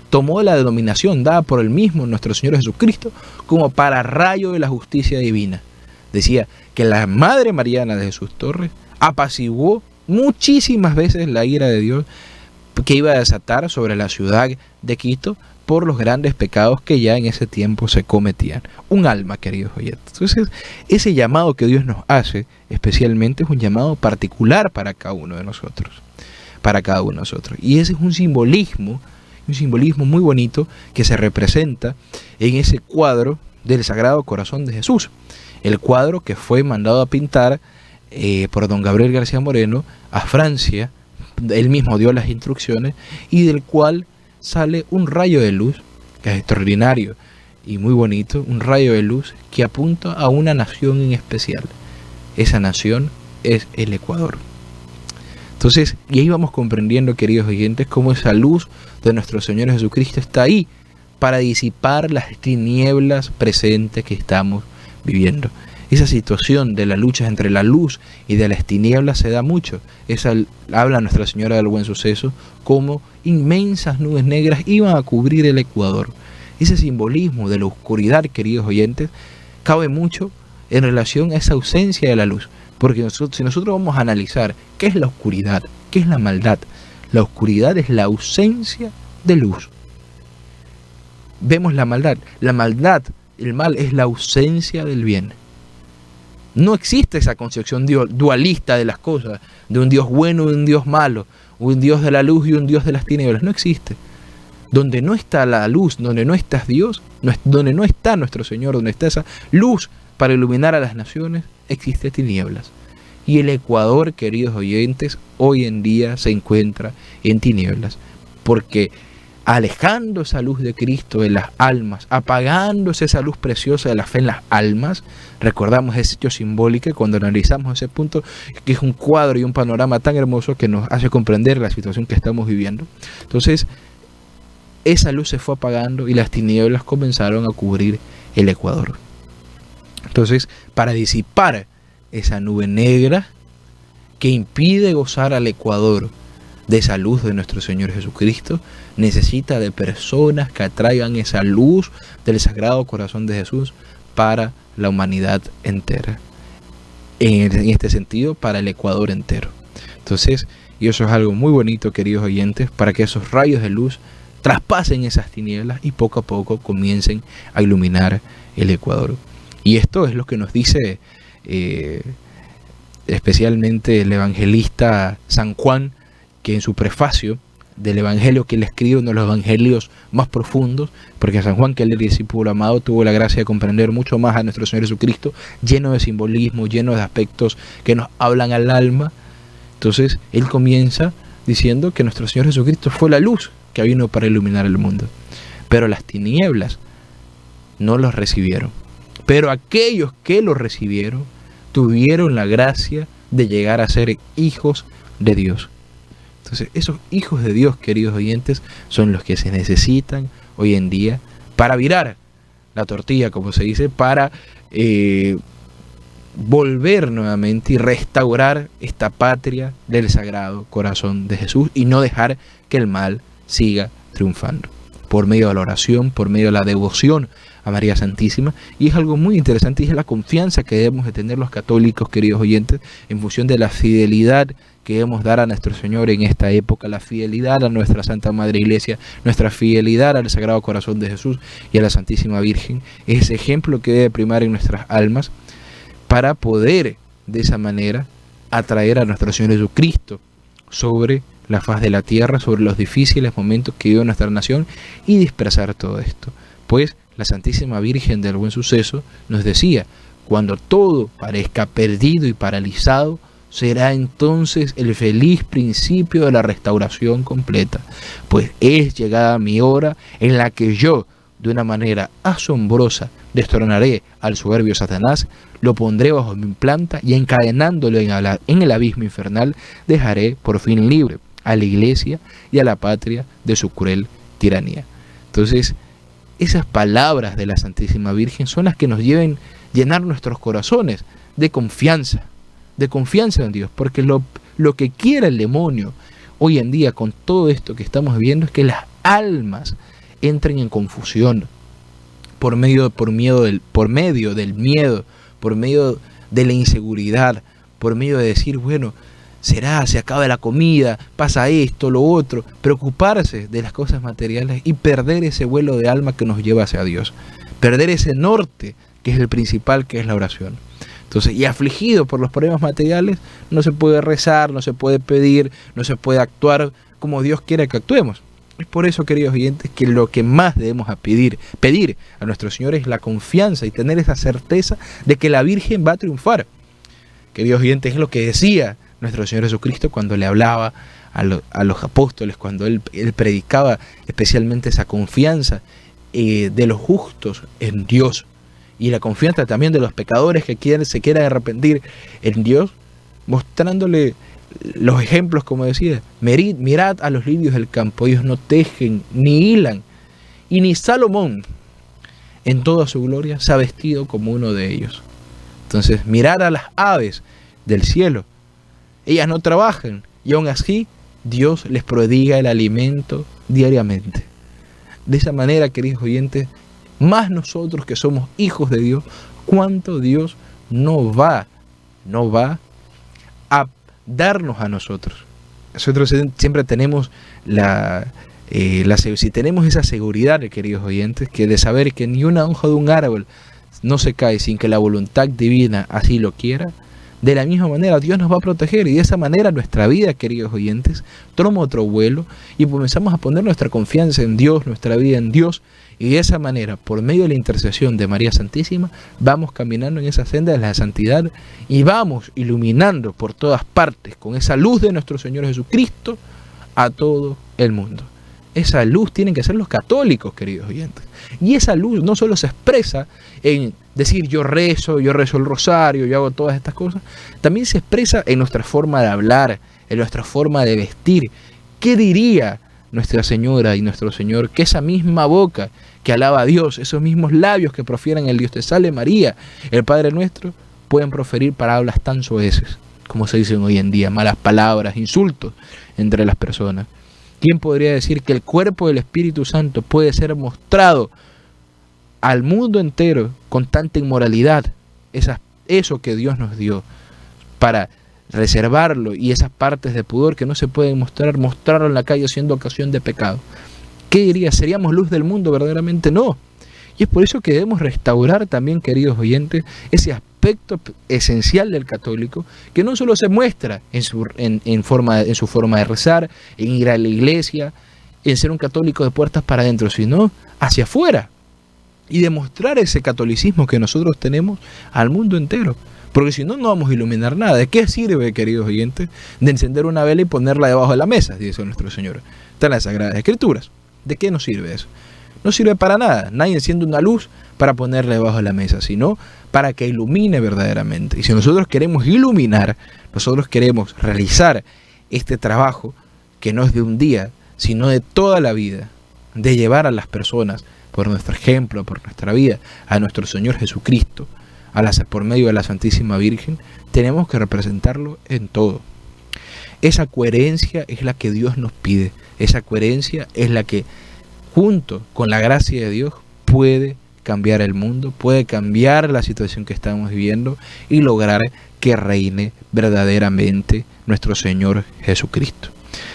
tomó la denominación dada por el mismo nuestro Señor Jesucristo como pararrayo de la justicia divina. Decía que la Madre Mariana de Jesús Torres apaciguó muchísimas veces la ira de Dios que iba a desatar sobre la ciudad de Quito por los grandes pecados que ya en ese tiempo se cometían. Un alma, queridos oyentes. Entonces, ese llamado que Dios nos hace, especialmente, es un llamado particular para cada uno de nosotros. Para cada uno de nosotros. Y ese es un simbolismo muy bonito que se representa en ese cuadro del Sagrado Corazón de Jesús. El cuadro que fue mandado a pintar por don Gabriel García Moreno a Francia. Él mismo dio las instrucciones y del cual sale un rayo de luz, que es extraordinario y muy bonito, un rayo de luz que apunta a una nación en especial. Esa nación es el Ecuador. Entonces, y ahí vamos comprendiendo, queridos oyentes, cómo esa luz de nuestro Señor Jesucristo está ahí para disipar las tinieblas presentes que estamos viviendo. Esa situación de la lucha entre la luz y de las tinieblas se da mucho. Habla Nuestra Señora del Buen Suceso, como inmensas nubes negras iban a cubrir el Ecuador. Ese simbolismo de la oscuridad, queridos oyentes, cabe mucho en relación a esa ausencia de la luz. Porque si nosotros vamos a analizar qué es la oscuridad, qué es la maldad, la oscuridad es la ausencia de luz. Vemos la maldad, el mal es la ausencia del bien. No existe esa concepción dualista de las cosas, de un Dios bueno y un Dios malo, un Dios de la luz y un Dios de las tinieblas. No existe. Donde no está la luz, donde no está Dios, donde no está nuestro Señor, donde está esa luz para iluminar a las naciones, existe tinieblas. Y el Ecuador, queridos oyentes, hoy en día se encuentra en tinieblas, porque alejando esa luz de Cristo de las almas, apagándose esa luz preciosa de la fe en las almas, recordamos ese hecho simbólico cuando analizamos ese punto, que es un cuadro y un panorama tan hermoso que nos hace comprender la situación que estamos viviendo. Entonces, esa luz se fue apagando y las tinieblas comenzaron a cubrir el Ecuador. Entonces, para disipar esa nube negra que impide gozar al Ecuador de esa luz de nuestro Señor Jesucristo, necesita de personas que atraigan esa luz del Sagrado Corazón de Jesús para la humanidad entera. En este sentido, para el Ecuador entero. Entonces, y eso es algo muy bonito, queridos oyentes, para que esos rayos de luz traspasen esas tinieblas y poco a poco comiencen a iluminar el Ecuador. Y esto es lo que nos dice especialmente el evangelista San Juan, que en su prefacio del evangelio que él escribe, uno de los evangelios más profundos, porque San Juan, que él era discípulo amado, tuvo la gracia de comprender mucho más a nuestro Señor Jesucristo, lleno de simbolismo, lleno de aspectos que nos hablan al alma. Entonces él comienza diciendo que nuestro Señor Jesucristo fue la luz que vino para iluminar el mundo, pero las tinieblas no los recibieron. Pero aquellos que lo recibieron tuvieron la gracia de llegar a ser hijos de Dios. Entonces, esos hijos de Dios, queridos oyentes, son los que se necesitan hoy en día para virar la tortilla, como se dice, para volver nuevamente y restaurar esta patria del Sagrado Corazón de Jesús y no dejar que el mal siga triunfando. Por medio de la oración, por medio de la devoción a María Santísima. Y es algo muy interesante y es la confianza que debemos de tener los católicos, queridos oyentes, en función de la fidelidad que debemos dar a nuestro Señor en esta época, la fidelidad a nuestra Santa Madre Iglesia, nuestra fidelidad al Sagrado Corazón de Jesús y a la Santísima Virgen. Es ese ejemplo que debe primar en nuestras almas para poder de esa manera a traer a nuestro Señor Jesucristo sobre la faz de la tierra, sobre los difíciles momentos que vive nuestra nación y dispersar todo esto. Pues la Santísima Virgen del Buen Suceso nos decía, cuando todo parezca perdido y paralizado, será entonces el feliz principio de la restauración completa, pues es llegada mi hora en la que yo, de una manera asombrosa, destronaré al soberbio Satanás, lo pondré bajo mi planta y encadenándolo en el abismo infernal, dejaré por fin libre a la Iglesia y a la patria de su cruel tiranía. Entonces, esas palabras de la Santísima Virgen son las que nos lleven a llenar nuestros corazones de confianza en Dios, porque lo que quiere el demonio hoy en día con todo esto que estamos viendo es que las almas entren en confusión por medio del miedo, por medio de la inseguridad, por medio de decir, bueno, se acaba la comida, pasa esto, lo otro, preocuparse de las cosas materiales y perder ese vuelo de alma que nos lleva hacia Dios, perder ese norte que es el principal, que es la oración. Entonces, y afligido por los problemas materiales, no se puede rezar, no se puede pedir, no se puede actuar como Dios quiere que actuemos. Es por eso, queridos oyentes, que lo que más debemos pedir a nuestro Señor es la confianza y tener esa certeza de que la Virgen va a triunfar. Queridos oyentes, es lo que decía nuestro Señor Jesucristo cuando le hablaba a los apóstoles, cuando él predicaba especialmente esa confianza de los justos en Dios y la confianza también de los pecadores que se quieran arrepentir en Dios, mostrándole los ejemplos, como decía, mirad a los lirios del campo, ellos no tejen ni hilan, y ni Salomón en toda su gloria se ha vestido como uno de ellos. Entonces, mirad a las aves del cielo, ellas no trabajan y aún así Dios les prodiga el alimento diariamente. De esa manera, queridos oyentes, más nosotros que somos hijos de Dios, cuánto Dios no va a darnos a nosotros. Nosotros siempre tenemos si tenemos esa seguridad, queridos oyentes, que de saber que ni una hoja de un árbol no se cae sin que la voluntad divina así lo quiera, de la misma manera Dios nos va a proteger, y de esa manera nuestra vida, queridos oyentes, toma otro vuelo y comenzamos a poner nuestra confianza en Dios, nuestra vida en Dios, y de esa manera, por medio de la intercesión de María Santísima, vamos caminando en esa senda de la santidad y vamos iluminando por todas partes con esa luz de nuestro Señor Jesucristo a todo el mundo. Esa luz tienen que ser los católicos, queridos oyentes. Y esa luz no solo se expresa en decir yo rezo el rosario, yo hago todas estas cosas, también se expresa en nuestra forma de hablar, en nuestra forma de vestir. ¿Qué diría Nuestra Señora y nuestro Señor que esa misma boca que alaba a Dios, esos mismos labios que profieran el Dios te salve María, el Padre nuestro, pueden proferir palabras tan soeces, como se dicen hoy en día, malas palabras, insultos entre las personas? ¿Quién podría decir que el cuerpo del Espíritu Santo puede ser mostrado al mundo entero con tanta inmoralidad? Eso que Dios nos dio para reservarlo, y esas partes de pudor que no se pueden mostrarlo en la calle siendo ocasión de pecado. ¿Qué diría? ¿Seríamos luz del mundo? Verdaderamente no. Y es por eso que debemos restaurar también, queridos oyentes, ese aspecto esencial del católico, que no solo se muestra en su forma de rezar, en ir a la iglesia, en ser un católico de puertas para adentro, sino hacia afuera, y demostrar ese catolicismo que nosotros tenemos al mundo entero. Porque si no, no vamos a iluminar nada. ¿De qué sirve, queridos oyentes, de encender una vela y ponerla debajo de la mesa? Dice nuestro Señor. Está en las Sagradas Escrituras. ¿De qué nos sirve eso? No sirve para nada. Nadie enciende una luz para ponerla debajo de la mesa, sino para que ilumine verdaderamente. Y si nosotros queremos iluminar, nosotros queremos realizar este trabajo, que no es de un día, sino de toda la vida, de llevar a las personas, por nuestro ejemplo, por nuestra vida, a nuestro Señor Jesucristo, por medio de la Santísima Virgen, tenemos que representarlo en todo. Esa coherencia es la que Dios nos pide. Esa coherencia es la que, junto con la gracia de Dios, puede cambiar el mundo, puede cambiar la situación que estamos viviendo y lograr que reine verdaderamente nuestro Señor Jesucristo.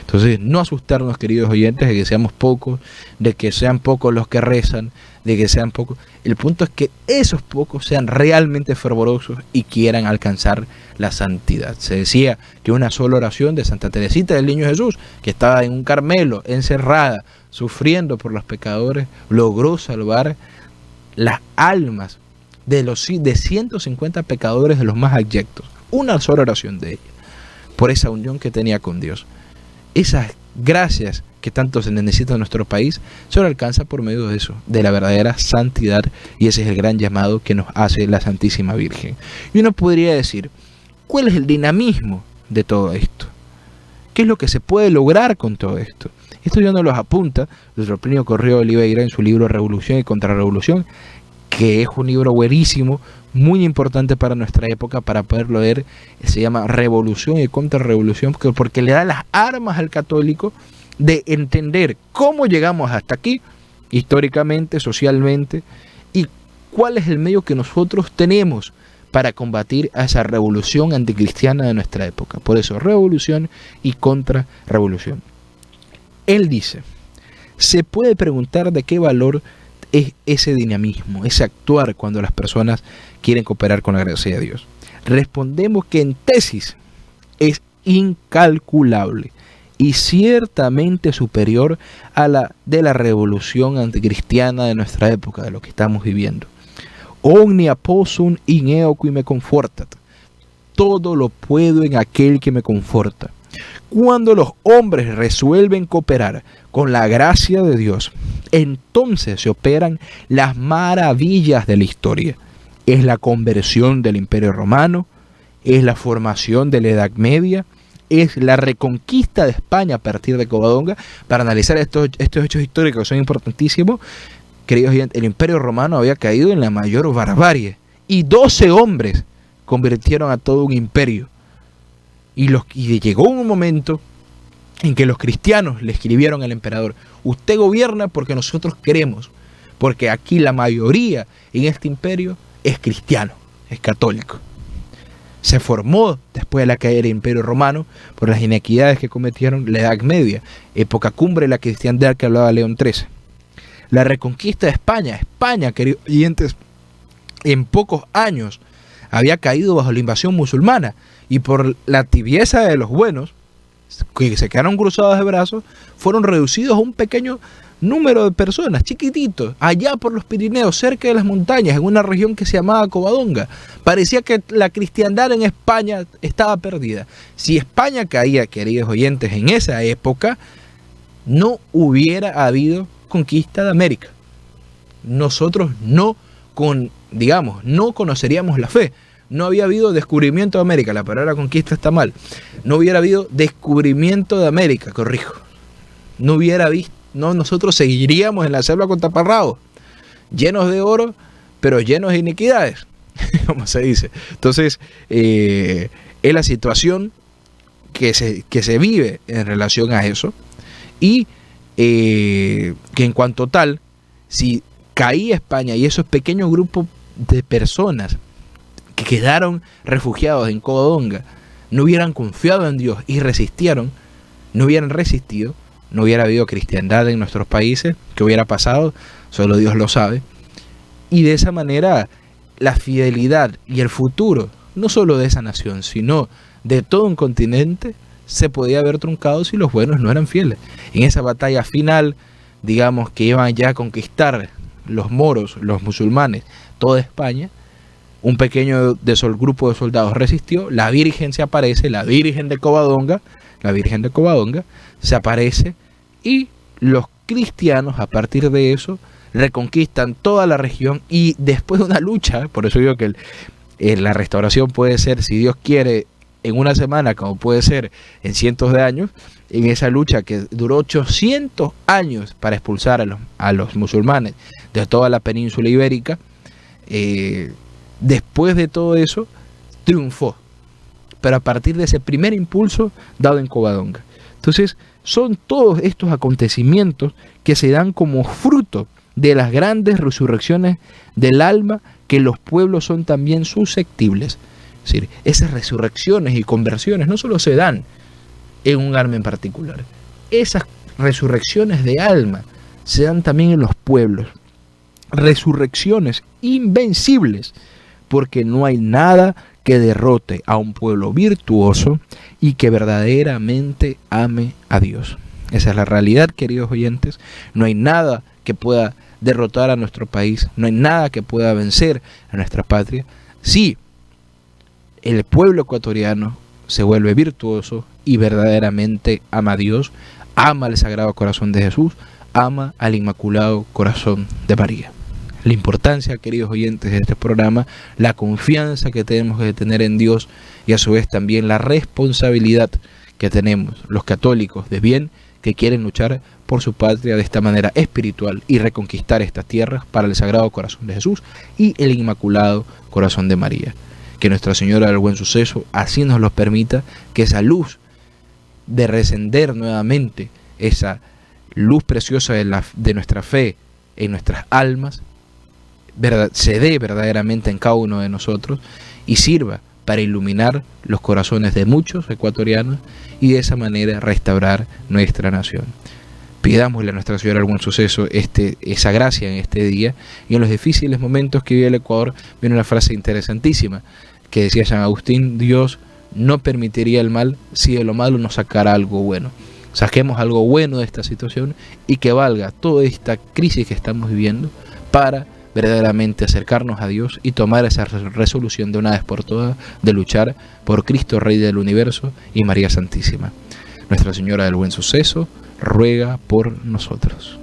Entonces, no asustarnos, queridos oyentes, de que seamos pocos, de que sean pocos los que rezan, de que sean pocos. El punto es que esos pocos sean realmente fervorosos y quieran alcanzar la santidad. Se decía que una sola oración de Santa Teresita del Niño Jesús, que estaba en un Carmelo, encerrada, sufriendo por los pecadores, logró salvar las almas de 150 pecadores de los más abyectos. Una sola oración de ella, por esa unión que tenía con Dios. Esas gracias que tanto se necesita en nuestro país solo alcanza por medio de eso, de la verdadera santidad, y ese es el gran llamado que nos hace la Santísima Virgen. Y uno podría decir, ¿cuál es el dinamismo de todo esto? ¿Qué es lo que se puede lograr con todo esto? Esto ya nos lo apunta nuestro Plinio Correo de Oliveira en su libro Revolución y Contrarrevolución, que es un libro buenísimo, muy importante para nuestra época, para poderlo leer. Se llama Revolución y Contrarrevolución, porque le da las armas al católico de entender cómo llegamos hasta aquí, históricamente, socialmente, y cuál es el medio que nosotros tenemos para combatir a esa revolución anticristiana de nuestra época. Por eso, revolución y contrarrevolución. Él dice, se puede preguntar de qué valor es ese dinamismo, ese actuar cuando las personas quieren cooperar con la gracia de Dios. Respondemos que en tesis es incalculable y ciertamente superior a la de la revolución anticristiana de nuestra época, de lo que estamos viviendo. Omnia possum in eo qui me confortat. Todo lo puedo en aquel que me conforta. Cuando los hombres resuelven cooperar con la gracia de Dios, entonces se operan las maravillas de la historia. Es la conversión del Imperio Romano, es la formación de la Edad Media, es la reconquista de España a partir de Covadonga. Para analizar estos hechos históricos que son importantísimos, queridos oyentes, el Imperio Romano había caído en la mayor barbarie y 12 hombres convirtieron a todo un imperio. Y llegó un momento en que los cristianos le escribieron al emperador: usted gobierna porque nosotros queremos, porque aquí la mayoría en este imperio es cristiano, es católico. Se formó después de la caída del Imperio Romano por las inequidades que cometieron la Edad Media, época cumbre de la cristiandad que hablaba León XIII. La reconquista de España, queridos oyentes, en pocos años había caído bajo la invasión musulmana, y por la tibieza de los buenos, que se quedaron cruzados de brazos, fueron reducidos a un pequeño número de personas, chiquititos, allá por los Pirineos, cerca de las montañas, en una región que se llamaba Covadonga. Parecía que la cristiandad en España estaba perdida. Si España caía, queridos oyentes, en esa época, no hubiera habido conquista de América. Nosotros no conoceríamos la fe. No había habido descubrimiento de América. La palabra conquista está mal. No hubiera habido descubrimiento de América, corrijo. No hubiera visto. No, nosotros seguiríamos en la selva con taparrabos, llenos de oro, pero llenos de iniquidades, como se dice. Entonces, es la situación que se vive en relación a eso. Y que en cuanto tal, si caía España y esos pequeños grupos de personas que quedaron refugiados en Covadonga no hubieran confiado en Dios y resistieron, no hubieran resistido, no hubiera habido cristiandad en nuestros países. ¿Qué hubiera pasado? Solo Dios lo sabe. Y de esa manera la fidelidad y el futuro, no solo de esa nación, sino de todo un continente, se podía haber truncado si los buenos no eran fieles. En esa batalla final, digamos, que iban ya a conquistar los moros, los musulmanes, toda España, un pequeño grupo de soldados resistió, la Virgen se aparece, la Virgen de Covadonga se aparece, y los cristianos a partir de eso reconquistan toda la región. Y después de una lucha, por eso digo que la restauración puede ser, si Dios quiere, en una semana, como puede ser en cientos de años. En esa lucha que duró 800 años para expulsar a los musulmanes de toda la península ibérica, después de todo eso triunfó, pero a partir de ese primer impulso dado en Covadonga. Entonces son todos estos acontecimientos que se dan como fruto de las grandes resurrecciones del alma, que los pueblos son también susceptibles. Es decir, esas resurrecciones y conversiones no solo se dan en un alma en particular. Esas resurrecciones de alma se dan también en los pueblos. Resurrecciones invencibles, porque no hay nada que derrote a un pueblo virtuoso y que verdaderamente ame a Dios. Esa es la realidad, queridos oyentes. No hay nada que pueda derrotar a nuestro país, no hay nada que pueda vencer a nuestra patria si el pueblo ecuatoriano se vuelve virtuoso y verdaderamente ama a Dios, ama al Sagrado Corazón de Jesús, ama al Inmaculado Corazón de María. La importancia, queridos oyentes, de este programa, la confianza que tenemos que tener en Dios y a su vez también la responsabilidad que tenemos los católicos de bien que quieren luchar por su patria de esta manera espiritual y reconquistar estas tierras para el Sagrado Corazón de Jesús y el Inmaculado Corazón de María. Que Nuestra Señora del Buen Suceso así nos lo permita, que esa luz de recender nuevamente, esa luz preciosa de nuestra fe en nuestras almas, se dé verdaderamente en cada uno de nosotros y sirva para iluminar los corazones de muchos ecuatorianos y de esa manera restaurar nuestra nación. Pidámosle a Nuestra Señora del Buen Suceso esa gracia en este día, y en los difíciles momentos que vive el Ecuador viene una frase interesantísima que decía San Agustín: Dios no permitiría el mal si de lo malo nos sacara algo bueno. Saquemos algo bueno de esta situación y que valga toda esta crisis que estamos viviendo para verdaderamente acercarnos a Dios y tomar esa resolución de una vez por todas de luchar por Cristo Rey del Universo y María Santísima. Nuestra Señora del Buen Suceso ruega por nosotros.